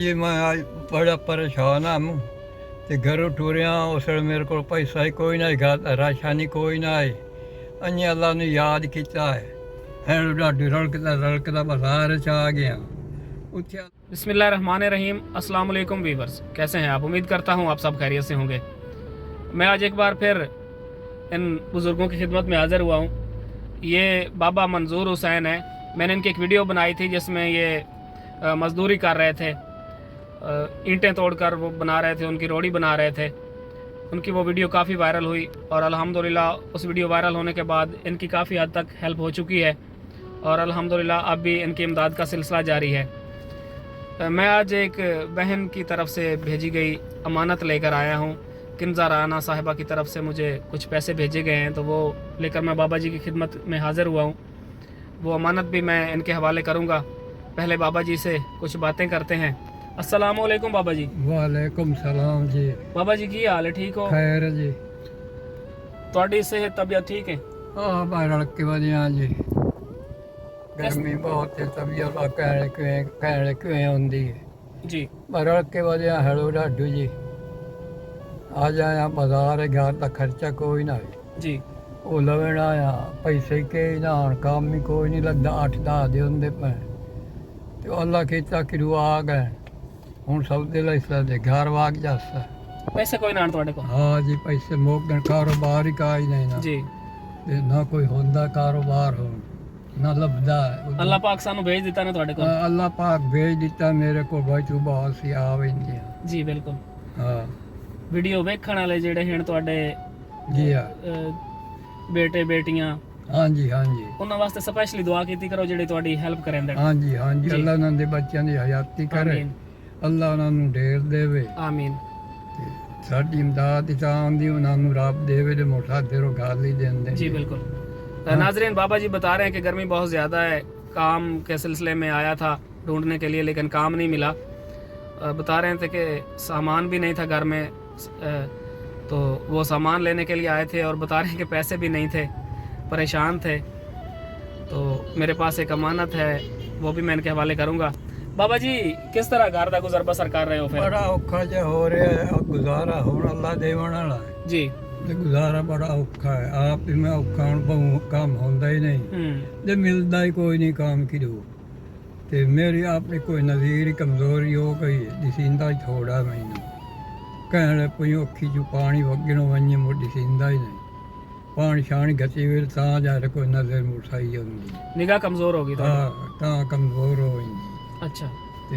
जी मैं आज बड़ा परेशान हूँ ते घरों टुरिया उस वेले मेरे को पैसा ही कोई नहीं घर राशन ही कोई नहीं अं अल्लाह ने याद किया है हैं ढाडी रड़कदा बाजार च आ गया उत्थे बिस्मिल्लाहिर्रहमानिर्रहीम। अस्सलाम वालेकुम वीवर्स, कैसे हैं आप? उम्मीद करता हूँ आप सब खैरियत से होंगे। मैं आज एक बार फिर इन बुज़ुर्गों की खिदमत में हाज़िर हुआ हूँ। ये बाबा मंजूर हुसैन है। मैंने इनकी एक वीडियो बनाई थी जिसमें ये मज़दूरी कर रहे थे, ईंटें तोड़कर वो बना रहे थे, उनकी रोड़ी बना रहे थे। उनकी वो वीडियो काफ़ी वायरल हुई और अल्हम्दुलिल्लाह उस वीडियो वायरल होने के बाद इनकी काफ़ी हद तक हेल्प हो चुकी है और अल्हम्दुलिल्लाह अब भी इनकी इमदाद का सिलसिला जारी है। मैं आज एक बहन की तरफ से भेजी गई अमानत लेकर आया हूँ। किन्जा राना साहिबा की तरफ से मुझे कुछ पैसे भेजे गए हैं, तो वो लेकर मैं बाबा जी की खिदमत में हाज़िर हुआ हूँ। वो अमानत भी मैं इनके हवाले करूँगा। पहले बाबा जी से कुछ बातें करते हैं। अस्सलाम वालेकुम बाबा जी। वालेकुम सलाम जी। बाबा जी की हाल है? ठीक हो? खैर जी। थोड़ी सेहत तबीयत ठीक है? हाँ मैं रड़के वजह जी गर्मी बहुत है तबीयत कहने क्यों होंगी है जी मैं रड़के वजह हेलो ढाडू जी आ जाया बाजार घर का खर्चा कोई ना जी वो लवेण आया पैसे के ना काम ही कोई नहीं लगता 8-10 दे होंगे पे तो अल्लाह किता कि आ गए हूँ सब दे घर वाग जाता पैसे कोई ना थोड़े को? हाँ जी पैसे मोकन कारोबार ही का ही नहीं ना जी ते ना कोई होंदा कारोबार हो ना लभदा अल्लाह पाक सानू भेज दिता ने थोड़े को? अल्लाह पाक भेज दिता मेरे को भाई तू बहुत सी आ वेंदी जी बिल्कुल। हाँ वीडियो वेखण वाले जेड़े हैं थोड़े जी हाँ बेटे बेटियां हाँ जी उन्हां वास्ते स्पेशली दुआ कीती करो जेड़े ਤੁਹਾਡੀ हेल्प करेंदे। हाँ जी अल्लाह उन्हां दे बच्चों की हयाती करे आमीन अल्लाह उन्हां नूं ढेर देवे आमीन। ते साडी इमदाद इच आंदी उन्हां नूं रब देवे ते मोटा देरो गाल ही देंदे जी बिल्कुल। नाजरीन बाबा जी बता रहे हैं कि गर्मी बहुत ज़्यादा है। काम के सिलसिले में आया था ढूंढने के लिए लेकिन काम नहीं मिला। बता रहे थे कि सामान भी नहीं था घर में, तो वो सामान लेने के लिए आए थे और बता रहे हैं कि पैसे भी नहीं थे, परेशान थे। तो मेरे पास एक अमानत है, वो भी मैं इनके हवाले करूँगा। बाबा जी किस तरह घर का गुजर बसर कर रहे हो फिर? बड़ा औखा जिहा हो रहा है गुजारा हुण अल्लाह देवण वाला है जी ते गुजारा बड़ा औखा है आप ही मैं औखा हुण बहु काम होंदा ही नहीं ते मिलदा ही कोई नहीं काम की दो ते मेरी आपने कोई नज़ीर कमज़ोरी हो गई दिसींदा ही थोड़ा मैनू कहने पई औखी जो पानी वगणो वञे मुड़ दिसींदा ही नहीं पानी शानी घसी वे तां जाके कोई नज़र मुसाई होंदी निगाह कमज़ोर होगी तो? हाँ तां कमज़ोर हो वेंदी अच्छा ते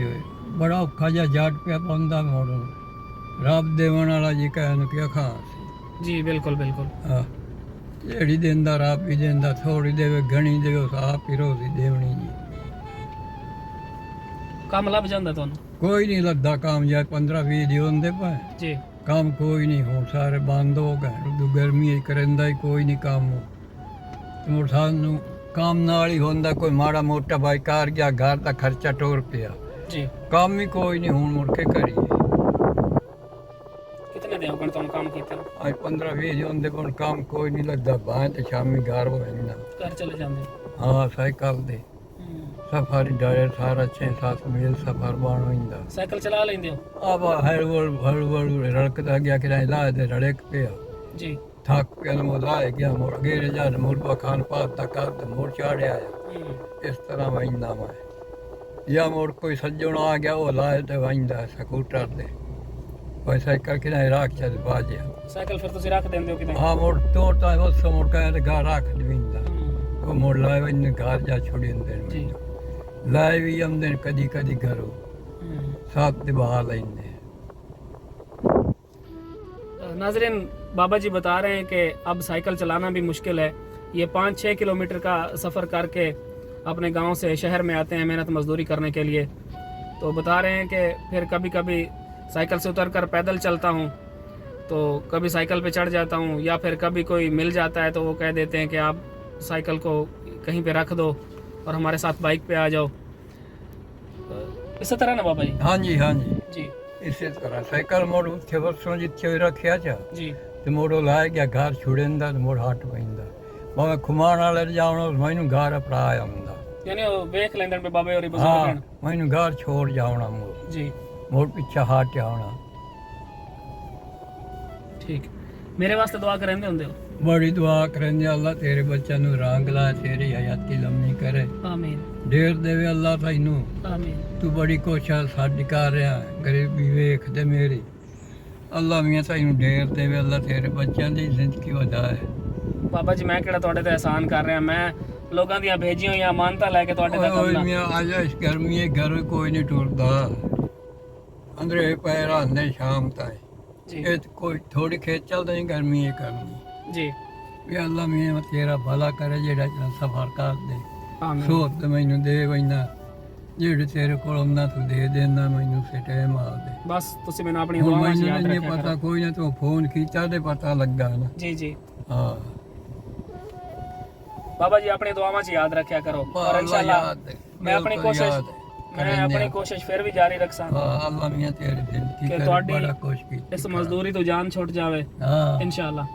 बड़ा औखा जिहा जट पिया पौंदा मोड़ रब देवण वाला जी कहन क्या खास जी बिल्कुल बिल्कुल। हाँ जेड़ी देंदा रब ही देंदा थोड़ी देवे घनी देवे उस आप ही रोज़ी देवनी जी काम लभ जांदा तुहानू? कोई नहीं लगता काम जाए 15-20 दी होंदे पे जी काम कोई नहीं हो सारे बंद हो गए उदू गर्मी करंदा ही कोई नहीं काम हो मुड़ सानू काम नाल ही होंदा कोई माड़ा मोटा भाई कार गया घर का खर्चा टोर पिया जी। काम ही कोई नहीं हुण मुड़ के करिए कितने दिन हो गए तुहानू काम कीते? आज 15-20 होंदे पण काम कोई नहीं लगता बाहें ते शामी घर हो जांदा घर चले जांदे? हाँ साइकिल दे सफर डायर सारा 6-7 मील सफर बन होंदा साइकिल चला लेंदे हो? अब हड़ रड़कदा गया कि ला दे रड़क पे जी थक पे लाए गया मुड़ गेरे जा मुड़ खान पात तक मुड़ चाड़े आया इस तरह वहींदा मैं या मुड़ कोई सज्जण आ गया वो लाए तो वहींदा स्कूटर दे भाई साइकिल कि रख चल बाजे साइकिल फिर तुसी रख देंदे हो किते? हाँ मुड़ तोड़ता है उस मुड़ कहे घर रख दींदा वो मुड़ लाए वही घर जा छोड़ी जी लाए भी आमदे कदी कदी घरों साथ बहा लेंदे। नाजरीन बाबा जी बता रहे हैं कि अब साइकिल चलाना भी मुश्किल है। ये 5-6 किलोमीटर का सफ़र करके अपने गांव से शहर में आते हैं मेहनत मजदूरी करने के लिए। तो बता रहे हैं कि फिर कभी कभी साइकिल से उतर कर पैदल चलता हूँ, तो कभी साइकिल पे चढ़ जाता हूँ, या फिर कभी कोई मिल जाता है तो वो कह देते हैं कि आप साइकिल को कहीं पे रख दो और हमारे साथ बाइक पे आ जाओ। इसी तरह ना बाबा जी? हाँ जी जी इसी तरह साइकिल मोड़ उत्थे वरसों जिथे रखिया चा जी ते मोड़ो लाए गया घर छुड़ेंदा ते मोड़ हट पैंदा भावें घुमाण वाले जावणो मैनू घर अपराया आंदा यानी वो देख लेंदे पे बाबे और बुजुर्ग हाँ हैं। मैनू घर छोड़ जावणा मोड़ जी मुड़ पिछा हाटिया होना। ठीक, मेरे वास्ते दुआ करेंदे हुंदे हो? बड़ी दुआ करेंगे अल्लाह तेरे बच्चों नू रंग ला, तेरी हयाती लम्मी करे, आमीन ढेर देवे अल्लाह तैनू। आमीन। तू बड़ी कोशिश साडी कर रहा, गरीबी वेख दे मेरी, अल्लाह मियां तैनू ढेर देवे, अल्लाह तेरे बच्चों की जिंदगी वधाए। बाबा जी मैं किहड़ा तुहाडे ते एहसान कर रहा, मैं लोगों दी भेजी हुई अमानतां लैके तुहाडे तक ओए आउंदा। मियां आजा, इस गर्मी घर कोई नहीं टुरदा, अंदरे पैर आंदे शाम तक। जी ये कोई थोड़ी खेचल नहीं गर्मी है करनी। जी भी अल्लाह मियां तेरा भला करे, जेड़ा सफर कर दे, आमीन सोत मैनू दे वैना, जेड़े तेरे को आउंदा तू दे देना मैनू से टाइम आ दे। बस तुसी मैनू अपनी हुण दुआवां च मैनू याद नहीं रखा पता करो। कोई ना, तू फोन कीता ते पता लगा ना। जी जी हाँ बाबा जी अपनी दुआवां च याद रखा करो, और अल्लाह इंशाल्लाह याद है, मैं अपनी बिल्कुल कोशिश याद है, मैं करेंगे अपनी आप। कोशिश फिर भी जारी रखसा हाँ अल्लाह मियां तेरी जिंदगी कि करे, तुहाडी बड़ा कुछ कीता। इस मजदूरी तो जान छुट जावे हाँ इंशाल्लाह।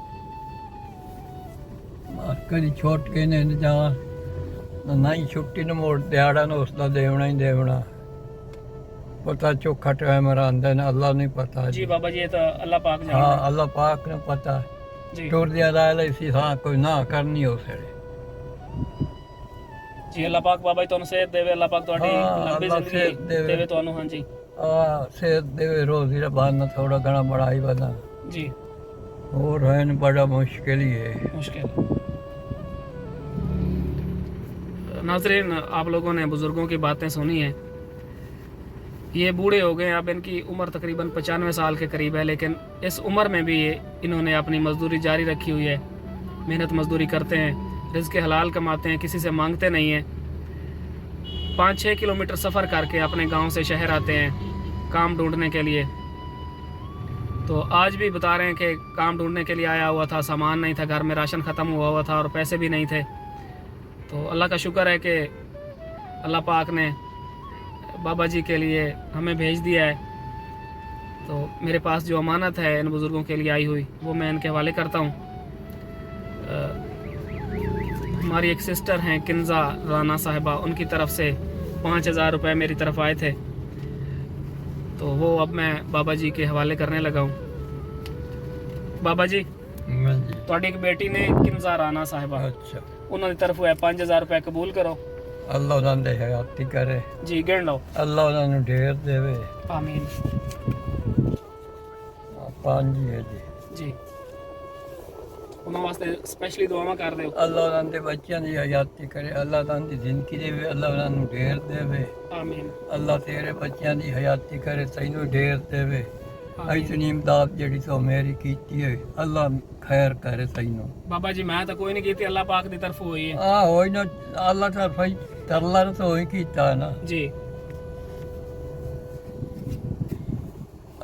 कभी छोट के ने जा नहीं, छुट्टी न मोड़ दिहाड़ा न उसका देवना ही देवना, पता चोखा टाइम आंदा ना, अल्लाह नहीं पता जी बाबा जी ये तो अल्लाह पाक हाँ जानता अल्लाह पाक ने पता। है। जी टुर दिया लाल इसी हाँ कोई ना करनी हो सड़े। जी अल्लाह पाक बाबा जी तुहानू सेहत देवे, अल्लाह पाक तुहाडी हाँ, लंबी अल्लाह जिंदगी सेहत देवे। देवे तुहानू। हाँ जी सेहत देवे, रोजी रा बहाना थोड़ा घना बढ़ाई बना, जी और है न बड़ा मुश्किल ही है। मुश्किल। नाज़रीन आप लोगों ने बुज़ुर्गों की बातें सुनी हैं, ये बूढ़े हो गए, अब इनकी उम्र तकरीबन 95 साल के करीब है, लेकिन इस उम्र में भी इन्होंने अपनी मजदूरी जारी रखी हुई है, मेहनत मजदूरी करते हैं, रिज़्क़ हलाल कमाते हैं, किसी से मांगते नहीं हैं। 5-6 किलोमीटर सफ़र करके अपने गांव से शहर आते हैं काम ढूंढने के लिए। तो आज भी बता रहे हैं कि काम ढूंढने के लिए आया हुआ था, सामान नहीं था घर में, राशन ख़त्म हुआ था और पैसे भी नहीं थे। तो अल्लाह का शुक्र है कि अल्लाह पाक ने बाबा जी के लिए हमें भेज दिया है। तो मेरे पास जो अमानत है इन बुज़ुर्गों के लिए आई हुई, वो मैं इनके हवाले करता हूँ। हमारी एक सिस्टर हैं किन्जा राना साहिबा, उनकी तरफ से 5000 रुपये मेरी तरफ आए थे, तो वो अब मैं बाबा जी के हवाले करने लगा हूँ। बाबा जी हाँ जी ਤੁਹਾਡੀ ਇੱਕ ਬੇਟੀ ਨੇ ਕਿੰਜ਼ਾ ਰਾਣਾ ਸਾਹਿਬਾ, अच्छा, ਉਹਨਾਂ ਦੀ ਤਰਫੋਂ 5000 रुपये कबूल करो। अल्लाह उन्होंने हयाती करे, जी गिण लो। अल्लाह उन्होंने ढेर देवे। आमीन। 5 है जी। जी ਉਹਨਾਂ ਵਾਸਤੇ ਸਪੈਸ਼ਲੀ ਦੁਆਵਾਂ ਕਰਦੇ ਹੋ। अल्लाह उन्होंने बच्चों की हयाती करे, अल्लाह उन्होंने जिंदगी देवे, अल्लाह उन्होंने ढेर देवे, आमीन अल्लाह तेरे बच्चों की हयाती करे, तैनू ढेर देवे। आमीन। इतनी इमदाद जड़ी तो मेरी कीती है, अल्लाह खैर करे तैनू। बाबा जी मैं तो कोई नहीं की, अल्लाह पाक की तरफ हुई है। होई ना, अल्लाह तरफ ही तरला तो ही कीता है ना। जी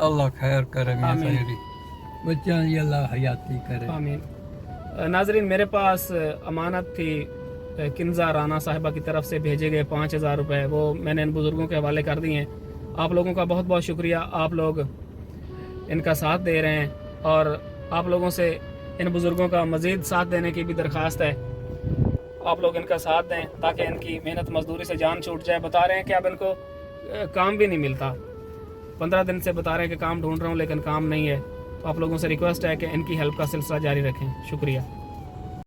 अल्लाह खैर करे मेरी आमीन। तेरी बच्चों की, अल्लाह हयाती करे। आमीन। नाजरीन मेरे पास अमानत थी किन्जा राना साहिबा की तरफ से भेजे गए 5000 रुपये, वो मैंने इन बुज़ुर्गों के हवाले कर दिए हैं। आप लोगों का बहुत बहुत शुक्रिया, आप लोग इनका साथ दे रहे हैं, और आप लोगों से इन बुज़ुर्गों का मज़ीद साथ देने की भी दरख्वास्त है। आप लोग इनका साथ दें ताकि इनकी मेहनत मजदूरी से जान छूट जाए। बता रहे हैं कि अब इनको काम भी नहीं मिलता, 15 दिन से बता रहे हैं कि काम ढूंढ रहा हूँ लेकिन काम नहीं है। तो आप लोगों से रिक्वेस्ट है कि इनकी हेल्प का सिलसिला जारी रखें। शुक्रिया।